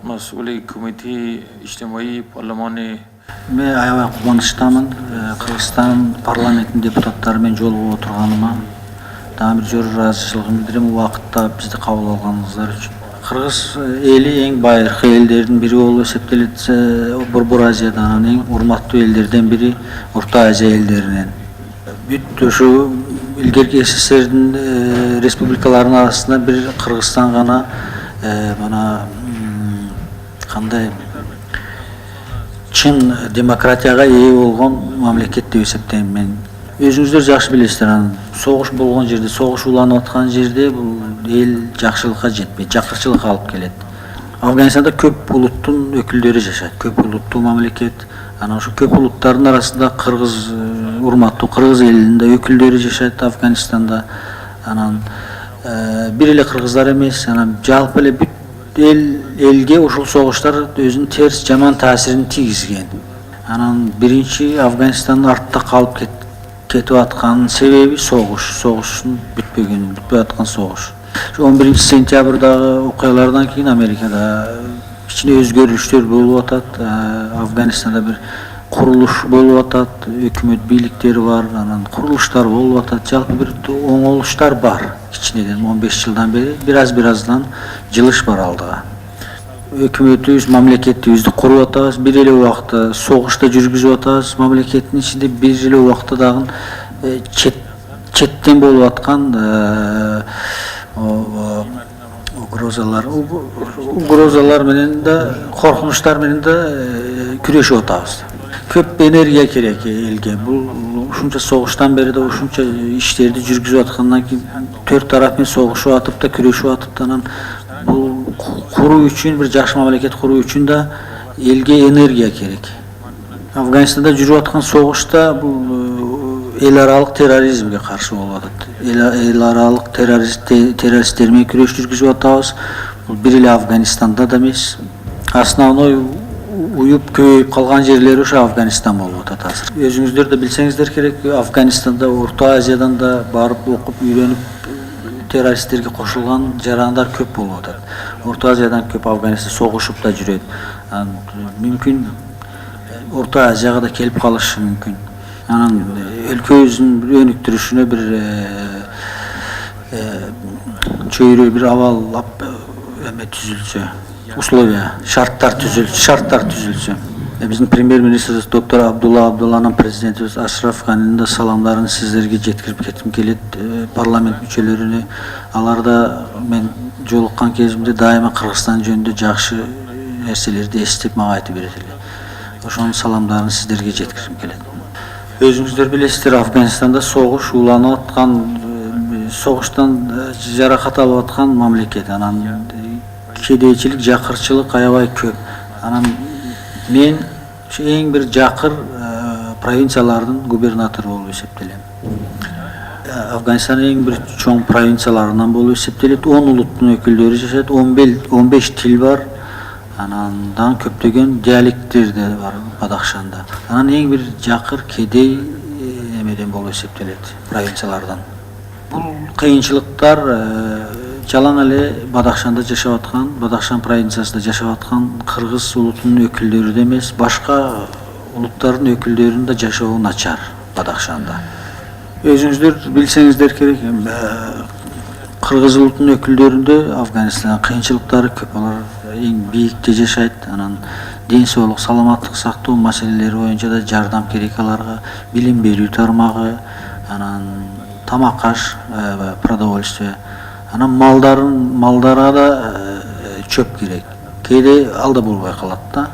مسئول حکومتی اجتماعی پارلمانی Мен аябай кубанычтамын. Кыргызстан парламентинин депутаттары менен жолугуп отурганыма дагы бир жөн ыраазычылыгымды билдирем. Убакытта бизди кабыл алганыңыздар үчүн. Кыргыз эли эң байыркы элдердин бири болуп эсептелет. Борбор Азияда анан эң урматтуу элдерден бири Орто Азия элдеринен. Бүт ушу илгерки СССРдин республикаларынын арасында бир Кыргызстан гана мына кандай чын демократияга ээ болгон мамлекет деп эсептейм мен. Өзүңүздөр жакшы билесиздер, анан согуш болгон жерде, согуш уланып аткан жерде бул эл жакшылыкка жетпейт, жакырчылыкка алып келет. Афганистанда көп улуттун өкүлдөрү жашайт, көп улуттуу мамлекет. Анан ошо көп улуттардын арасында кыргыз урматтуу кыргыз элинин да өкүлдөрү жашайт Афганистанда. Анан бир эле кыргыздар эмес, анан жалпы эле бүт элге ушул согуштар өзүнүн терс жаман таасирин тийгизген. Анан биринчи Афганистандын артта калып кетип аткан себеби согуштун бүтпөй аткан согуш. 11 сентябрдагы окуялардан кийин Америкада кичине өзгөрүштөр болуп атат. Афганистанда бир курулуш болуп атат, өкмөт бийликтери бар, анан курулуштар болуп атат. Жалпы бир оңолуштар бар. Кичинеден 15 жылдан бери бираздан жылыш бар алдыга. Өкмөтүбүз, мамлекетибизди куруп атабыз, бир эле убакта согушта жүргүзүп атабыз. Мамлекеттин ичинде бир эле убакта дагы четтен болуп аткан угрозалар менен да, коркунучтар менен да күрөшүп атабыз. Көп энергия керек элге. Бул ушунча согуштан бери да ушунча иштерди жүргүзүп аткандан кийин 4 тарап менен согушуп атып да, күрөшүп атып да, анан бул куруу үчүн, бир жакшы мамлекет куруу үчүн да элге энергия керек. Афганистанда жүрүп аткан согушта бул эл аралык терроризмге каршы болуп атат. Эл аралык террористтер менен күрөш жүргүзүп атабыз. Бул бир эле Афганистанда да эмес. Основной уюп көбөйүп калган жерлери ошо Афганистан болуп атат азыр. Өзүңүздөр да билсеңиздер керек, Афганистанда, Орто Азиядан да барып окуп, үйрөнүп террористтерге кошулган жарандар көп болуп атат. Орто Азиядан көп Афганистан согушуп да жүрөт. Мүмкүн Орто Азияга да келип калышы мүмкүн. Анан өлкөбүздүн өнүктүрүшүнө бир чөйрө, бир абал эме түзүлсө, условия, шарттар түзүлсө. Биздин премьер-министрибиз доктор Абдулла Абдулланын, президентибиз Ашраф Ганинин да саламдарын сиздерге жеткирип кетким келет, парламент мүчөлөрүнө. Аларда мен жолуккан кезимде дайыма Кыргызстан жөнүндө жакшы нерселерди эстеп мага айтып берет эле. Ошонун саламдарын сиздерге жеткирим келет. Өзүңүздөр билесиздер, Афганистанда согуш уланып аткан, согуштан жаракат алып аткан мамлекет. Анан кедейчилик, жакырчылык аябай көп. Анан мен эң бир жакыр провинциялардын губернатору болуп эсептелем. Афганистандын эң бир чоң провинцияларынан болуп эсептелет. 10 улуттун өкүлдөрү жашайт, 15 тил бар. Анан дагы көптөгөн диалекттер да бар Бадахшанда. Анан эң бир жакыр кедей эмеден болуп эсептелет, провинциялардан. Бул кыйынчылыктар жалаң эле Бадахшанда жашап аткан, Бадахшан провинциясында жашап аткан кыргыз улутунун өкүлдөрү да эмес, башка улуттардын өкүлдөрүнүн да жашообу начар Бадахшанда. Өзүңүздөр билсеңиздер керек, кыргыз улутунун өкүлдөрүндө Афганистанда кыйынчылыктары көп. Алар эң бийикте жашайт. Анан ден соолук, саламаттык сактоо маселелери боюнча да жардам керек аларга, билим берүү тармагы, анан тамак аш, продовольствие. Анан малдарга да чөп керек. Кээде алда болбой калат да.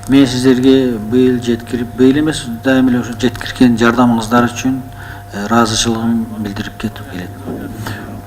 Мен сиздерге быйыл эмес, дайыма эле ошо жеткирген жардамыңыздар үчүн ыраазычылыгым билдирип кетип келет.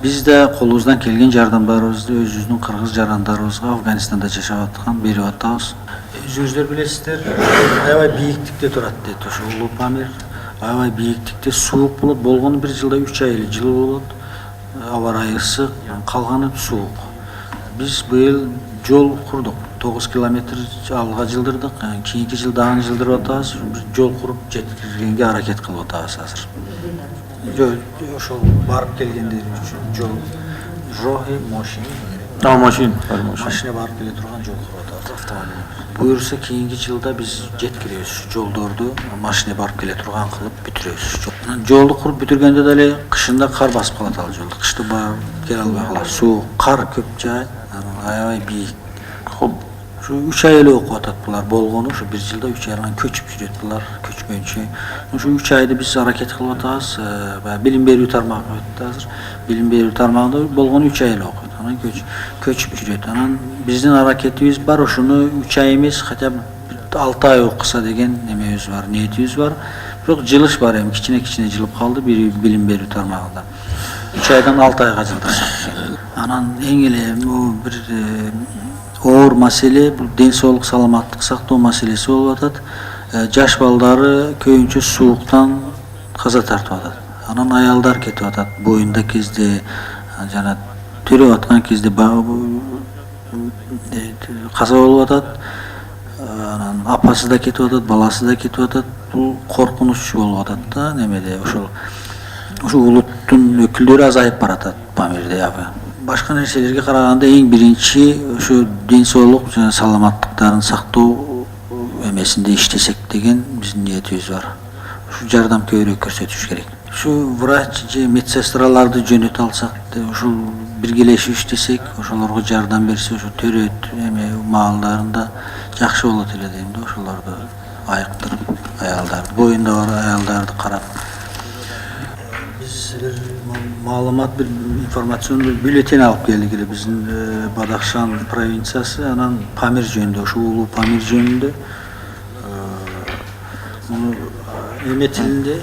Биз да колубуздан келген жардамдарыбызды өзүбүздүн кыргыз жарандарыбызга Афганистанда жашап аткан берип атабыз. Өзүңүздөр билесиздер, аябай бийиктикте турат дейт ошо Улуу Памир. Аябай бийиктикте суук болот. Болгону бир жылда 3 ай эле жылуу болот. Аба ырайы ысык, калганы суук. Биз быйыл жол курдук. 9 километр алга жылдырдык. Кийинки жыл дагы жылдырып атабыз. Жол куруп жеткиргенге аракет кылып атабыз азыр. Ошол барып келгендер үчүн жол Рохи Мошин Машин. Машина барып келе турган жол курып атабыз, автомобиль. Буюрса кийинки жылда биз жеткиребиз жолдорду, машина барып келе турган кылып бүтүрөбүз. Жолду куруп бүтүргөндө деле кышында кар басып калат ал жолду. Кышты барып келе албай калат. Суу, кар көп жаайт, аябай бийик. Хоп. Şu 3 ay эле окуп атат булар болгону, şu 1 жылда 3 айдан көчүп жүрөт булар, көчмөйүнчө. Şu 3 айды биз аракет кылып атабыз, билим берүү тармагы өттү азыр. Билим берүү тармагында болгону 3 ай эле окуйт. Анан көчүп жүрөт. Анан биздин аракетибиз бар, ошону 3 ай эмес, хотя бы 6 ай окуса деген немебиз бар, ниетибиз бар. Бирок жылыш бар эми, кичине жылып калды билим берүү тармагында. 3 айдан 6 айга жылдырсак. Анан эң эле бир оор маселе бул ден соолук саламаттык сактоо маселеси болуп атат. Жаш балдары көбүнчө сууктан каза тартып атат. Анан аялдар кетип атат боюнда кезде, жана төрөп аткан кезде каза болуп атат. Анан апасы да кетип атат, баласы да кетип атат. Бул коркунуч болуп атат да, немеде ошол улуттун өкүлдөрү азайып баратат Памирде. Башка нерселерге караганда эң биринчи ошо ден соолук жана саламаттыктарын сактоо эмесинде иштесек деген биздин ниетибиз бар. Ушу жардам көбүрөөк көрсөтүш керек. Ушу врач же медсестраларды жөнөтө алсак, ушул биргелешип иштесек, ошолорго жардам берсе, ошо төрөт эме маалдарында жакшы болот эле дейм да, ошолорду айыктырып, аялдарды, боюнда бар аялдарды карап. Биз бир маалымат, бир информационный бюллетень алып келдик эле биздин Бадахшан провинциясы, анан Памир жөнүндө, ошо улуу Памир жөнүндө эме тилинде,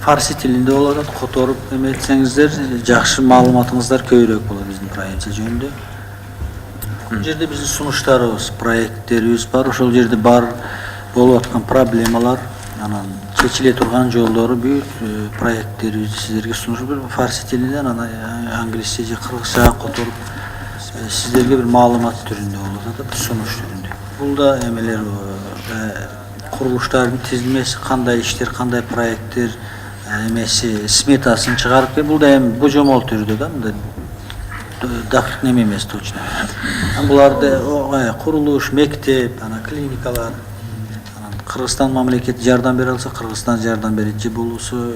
фарси тилинде болуп атат. Которуп эметсеңиздер, жакшы маалыматыңыздар көбүрөөк болот биздин провинция жөнүндө. Бул жерде биздин сунуштарыбыз, проекттерибиз бар. Ошол жерде бар болуп аткан проблемалар, анан чечиле турган жолдору бүт проекттерибизди сиздерге сунуштуп, фарси тилинде, анан англисче же кыргызча которуп сиздерге бир маалымат түрүндө болуп атат, сунуш түрүндө. Бул да эмелер курулуштардын тизмеси, кандай иштер, кандай проекттер эмеси, сметасын чыгарып келип, бул да эми божомол түрдө да, мындай дакык неме эмес точно. Буларды курулуш, мектеп, анан клиникалар, Кыргызстан мамлекети жардам бере алса, Кыргызстан жардам берет, же болбосо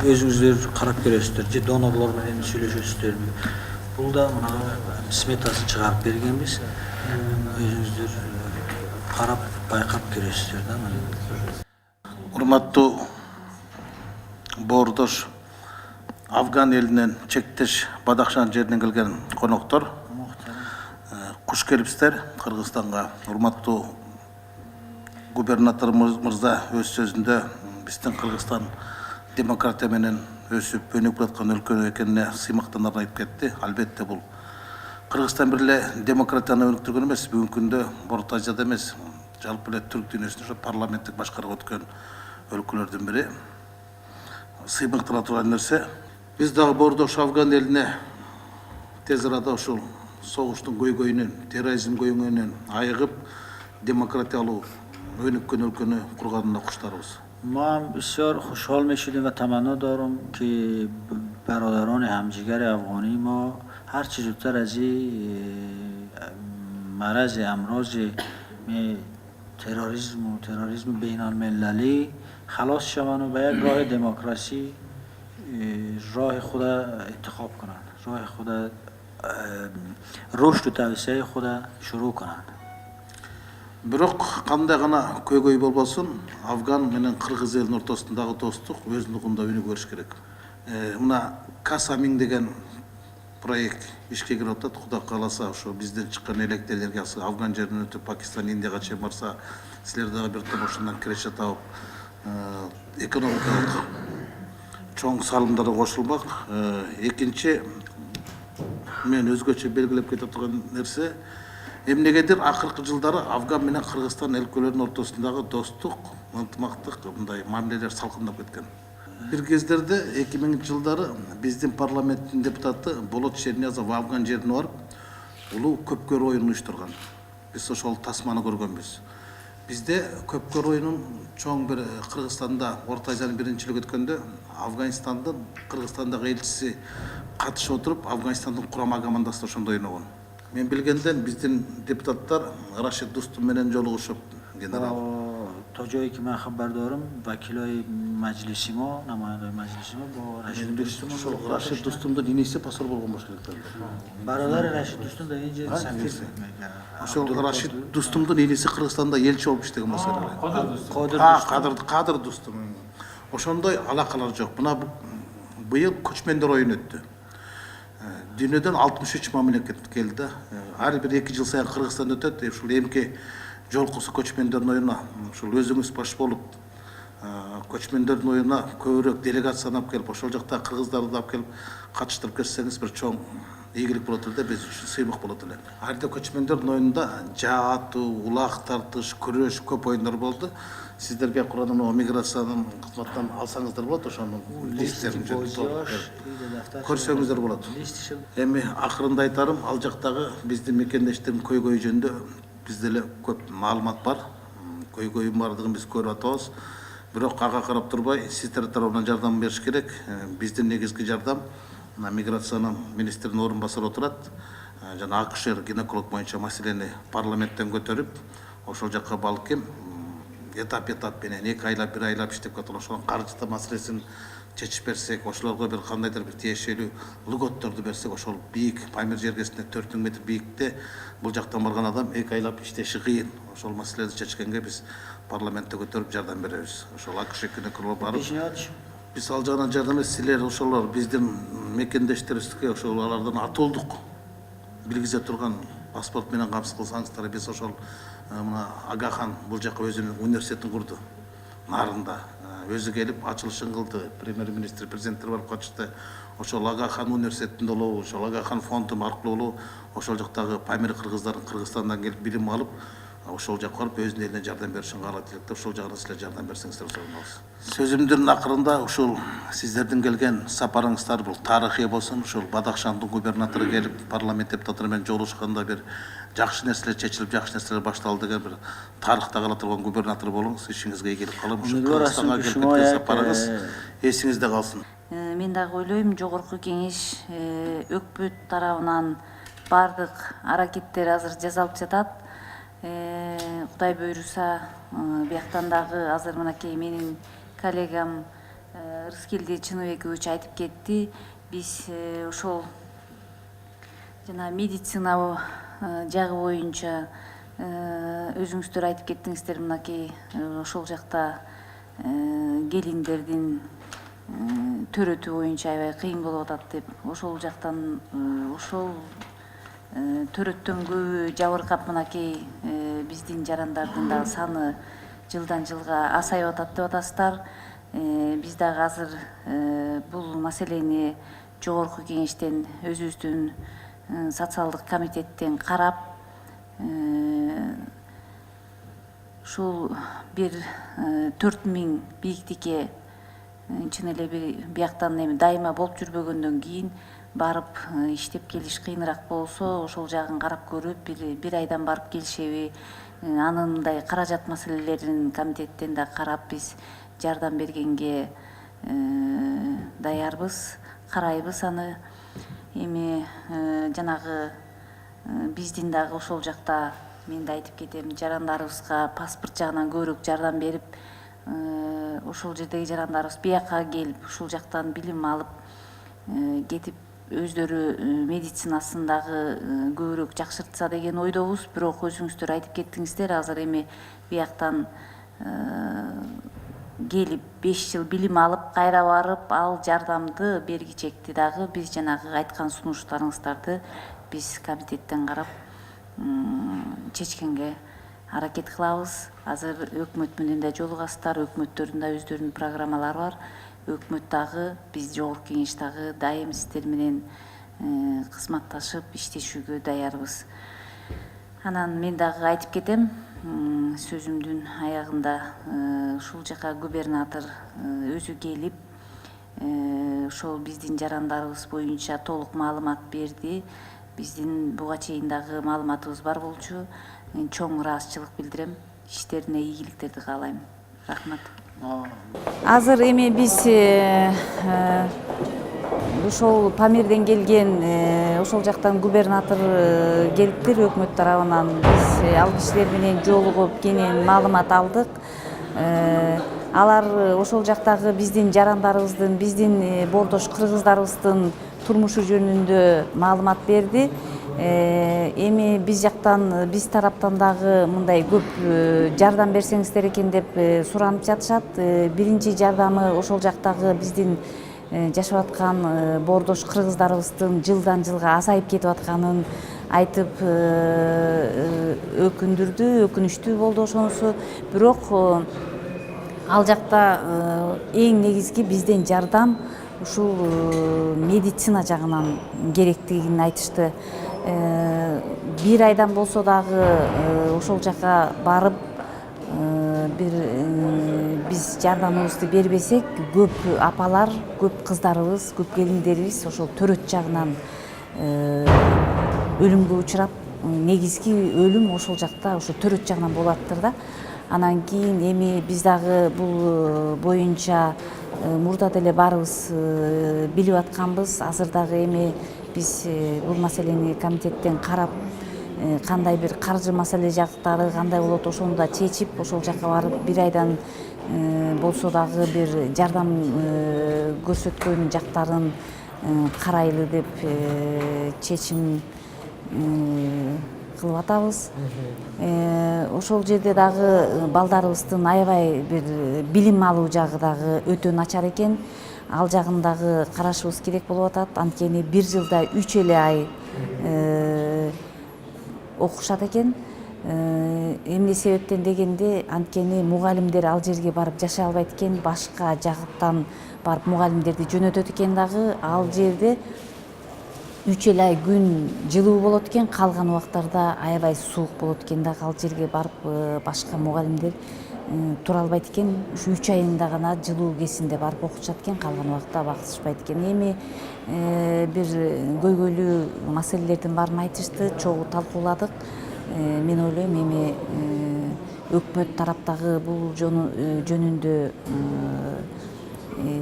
өзүңүздөр карап көрөсүздөр, же донорлор менен сүйлөшөсүздөр. Бул да мына сметасын чыгарып бергенбиз. Өзүңүздөр карап, байкап көрөсүздөр да. Урматтуу боордош, Афган элинен чектеш Бадахшан жеринен келген коноктор, куш келипсиздер Кыргызстанга. Урматтуу губернатор мырза өз сөзүндө биздин Кыргызстан демократия менен өсүп өнүгүп жаткан өлкө экенине сыймактанарын айтып кетти. Албетте бул Кыргызстан бир эле демократияны өнүктүргөн эмес, бүгүнкү күндө Орто Азияда эмес, жалпы эле түрк дүйнөсүндө парламенттик башкарып өткөн өлкөлөрдүн бири. Сыймактана турган нерсе. Биз дагы боордош Афган элине тез арада ушул согуштун көйгөйүнөн, терроризм көйгөйүнөн айыгып, демократиялуу өнүккөн өлкөнү курганына куштарбыз. ما بسیار خوشحال می شدیم و تمنا دارم که برادران همجیگر افغانی ما هر چه زودتر از این مرض امراض تروریسم بین المللی خلاص شوند و به یک راه دموکراسی راه خود انتخاب کنند، راه خود رشد و توسعه خود شروع کنند. Бирок кандай гана көйгөй болбосун, Афган менен Кыргыз элинин ортосундагы достук өзүнүн угунда өнүгө бериш керек. Мына Касамин деген проект ишке кирип атат. Кудай кааласа, ошо бизден чыккан электрлерге Афган жеринен өтүп Пакистан, Индияга чейин барса, силер дагы бир топ ошондон киреше табып, экономикалык чоң салымдары кошулмак. Экинчи, мен өзгөчө белгилеп кетип турган нерсе, эмнегедир акыркы жылдары Афган менен Кыргызстан өлкөлөрүнүн ортосундагы достук, ынтымактык мындай мамилелер салкындап кеткен. Бир кездерде 2000-жылдары биздин парламенттин депутаты Болот Шерниязов Афган жерине барып, улуу көпкөр оюн уюштурган. Биз ошол тасманы көргөнбүз. Bizde Köpkör oyunun çoğun bir Kırgızstanda Orta Aziya'nın birincilik ötkende Afganistan'dan Kırgızstan'daki elçisi katışıp oturup Afganistan'dan kurama komandası ошондо ойногон. Men bilgenden bizden deputatlar Raşid Dostum menen жолугушуp general. تا جایی که من خبر دارم وکیلای مجلسیما نمایندای مجلسیما با رشید دوستم Raşid Dostum'da diniyse pasör bolgon boş kerekler. برادر رشید دوستم در اینجا سفیر Ошол Raşid Dostum'dun elisi Kırgızstanda elçi olup iştеген mesele. قادر Kadir Dostum. Ошондой алакалар жок. Buna bıyıl köçmenler oyun öttü. Dünyadan 63 mamleket geldi. Her bir 2 yıl sayan Kırgızstan'da ötüp, şul emki жолкусу көчмөндөрдүн оюна ушул өзүңүз баш болуп көчмөндөрдүн оюна көбүрөөк делегацияны алып келип ошол жакта кыргыздарды алып келип катыштырып кетсеңиз бир чоң ийгилик болот эле да биз үчүн сыймык болот эле. Ар жерде көчмөндөрдүн оюнунда жаа атуу, улак тартыш, күрөш көп оюндар болду. Сиздер бияк курадан миграциянын кызматтан алсаңыздар болот, ошонун листтерин көрсөңүздөр болот. Эми акырында айтарым, ал жактагы биздин мекендештердин көйгөйү жөнүндө bizde көп маалымат бар. Көйгөйүн бардыгын биз көрүп атабыз. Бирок ага карап турбай, сиздер тарабынан жардам бериш керек. Биздин негизги жардам миграциянын министринин орун басары отурат. Жана акушер гинеколог боюнча маселени парламенттен көтөрүп, ошол жакка балким этап менен 2 айлап, 1 айлап иштеп кетип, ошонун каржы маселесин чечип берсек, ошолорго бир кандайдыр бир тиешелүү льготторду берсек, ошол бийик Памир жергесинде 4000 метр бийикте бул жактан барган адам 2 айлап иштеши кыйын. Ошол маселени чечкенге биз парламентте көтөрүп жардам беребиз. Ошол акышек гинеколог барып, биз ал жагынан жардам беребиз. Силер ошолор биздин мекендештерибизге ошол алардан атуулдук билгизе турган паспорт менен камсыз кылсаңыздар, биз ошол мына Агахан бул жакка өзүнүн университетин курду. Нарында өзү келип ачылышын кылды. Премьер-министр, президенттер барып катышты. Ошол Агахан университетинде болобу, ошол Агахан фонду аркылуу болобу, ошол жактагы Памир кыргыздарын Кыргызстандан келип билим алып, ошол жакка барып өзүнүн элине жардам беришин каалайт элек. Ошол жагынан силер жардам берсеңиздер сурабыз. Сөзүмдүн акырында ушул сиздердин келген сапарыңыздар бул тарыхый болсун, ушул Бадахшандын губернатору келип парламент депутаттары менен жолугушканда бир жакшы нерселер чечилип, жакшы нерселер башталды деген бир тарыхта кала турган губернатор болуңуз, ишиңизге ийгилик кылам. Ушул Кыргызстанга келип кеткен сапарыңыз эсиңизде калсын. Мен дагы ойлойм, жогорку кеңеш өкмөт тарабынан бардык аракеттер азыр жасалып жатат. Кудай буйруса, бияктан дагы азыр мынакей менин коллегам Рыскелди Чыныбекович айтып кетти. Биз ошол жана медицина жагы боюнча өзүңүздөр айтып кеттиңиздер, мынакей ошол жакта келиндердин төрөтүү боюнча аябай кыйын болуп атат деп, ошол жактан ошол төрөттөн көбү жабыркап, мынакей биздин жарандардын да саны жылдан жылга азайып атат деп атасыздар. Биз дагы азыр бул маселени жогорку кеңештен өзүбүздүн социалдык комитеттен карап, ушул бир 4000 бийиктикке чын эле бияктан эми дайыма болуп жүрбөгөндөн кийин барып иштеп келиш кыйыныраак болсо, ошол жагын карап көрүп, бир айдан барып келишеби, анын мындай каражат маселелерин комитеттен да карап биз жардам бергенге даярбыз, карайбыз аны. Эми жанагы биздин дагы ошол жакта, мен да айтып кетем, жарандарыбызга паспорт жагынан көбүрөөк жардам берип, ошол жердеги жарандарыбыз бияка келип, ушул жактан билим алып кетип, өздөрү медицинасын дагы көбүрөөк жакшыртса деген ойдобуз. Бирок өзүңүздөр айтып кеттиңиздер, азыр эми бияктан келип 5 жыл билим алып, кайра барып, ал жардамды бергичекти дагы биз жанагы айткан сунуштарыңыздарды биз комитеттен карап чечкенге аракет кылабыз. Азыр өкмөт менен да жолугасыздар, өкмөттөрдүн да өздөрүнүн программалары бар. Өкмөт дагы, биз жогорку кеңеш дагы дайым сиздер менен кызматташып иштешүүгө даярбыз. Анан мен дагы айтып кетем, сөзүмдүн аягында ушул жака губернатор өзү келип, ошол биздин жарандарыбыз боюнча толук маалымат берди. Биздин буга чейин дагы маалыматыбыз бар болчу. Мен чоң ыраазычылык билдирем. иштерине ийгиликтерди каалайм. Рахмат. Азыр эми биз ошол Памирден келген ошол жактан губернатор келиптир өкмөт тарабынан. Биз ал кишилер менен жолугуп кенен маалымат алдык. Алар ошол жактагы биздин жарандарыбыздын, биздин боордош кыргыздарыбыздын турмушу жөнүндө маалымат берди. Эми биз жактан, биз тараптан дагы мындай көп жардам берсеңиздер экен деп суранып жатышат. Биринчи жардамы ошол жактагы биздин жашап аткан боордош кыргыздарыбыздын жылдан жылга азайып кетип атканын айтып өкүнүчтүү болду ошонусу. Бирок ал жакта эң негизги бизден жардам ушул медицина жагынан керектигин айтышты. Бир айдан болсо дагы ошол жака барып биз жардамыбызды бербесек, көп апалар, көп кыздарыбыз, көп келиндерибиз ошол төрөт жагынан өлүмгө учурап, негизги өлүм ошол жакта, ошо төрөт жагынан болуптыр да. Анан кийин эми биз дагы бул боюнча мурда деле баарыбыз билип атканбыз. Азыр дагы эми биз бул маселени комитеттен карап, кандай бир каржы маселе жактары кандай болот, ошону да чечип, ошол жака барып бир айдан болсо дагы бир жардам көрсөткөн жактарын карайлы деп чечим кылып атабыз. Ошол жерде дагы балдарыбыздын аябай бир билим алуу жагы дагы өтө начар экен. Ал жагын дагы карашыбыз керек болуп атат. Анткени бир жылда 3 эле ай окушат экен. Эмне себептен дегенде, анткени мугалимдер ал жерге барып жашай албайт экен, башка жактан барып мугалимдерди жөнөтөт экен дагы. Ал жерде 3 эле ай күн жылуу болот экен, калган убактарда аябай суук болот экен дагы. Ал жерге барып башка мугалимдер тура албайт экен. Ушу 3 айында гана жылуу кезинде барып окутушат экен, калган убакта багышпайт экен. Эми бир көйгөйлүү маселелердин баарын айтышты, чогуу талкууладык. Мен ойлойм, эми өкмөт тараптагы бул жөнүндө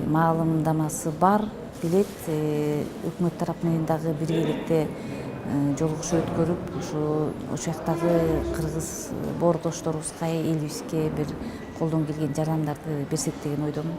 маалымдамасы бар, билет. Өкмөт тарап менен дагы биргеликте жолугушуу өткөрүп, ошол жактагы кыргыз боордошторубузга, элибизге бир колдон келген жардамдарды берсек деген ойдомун.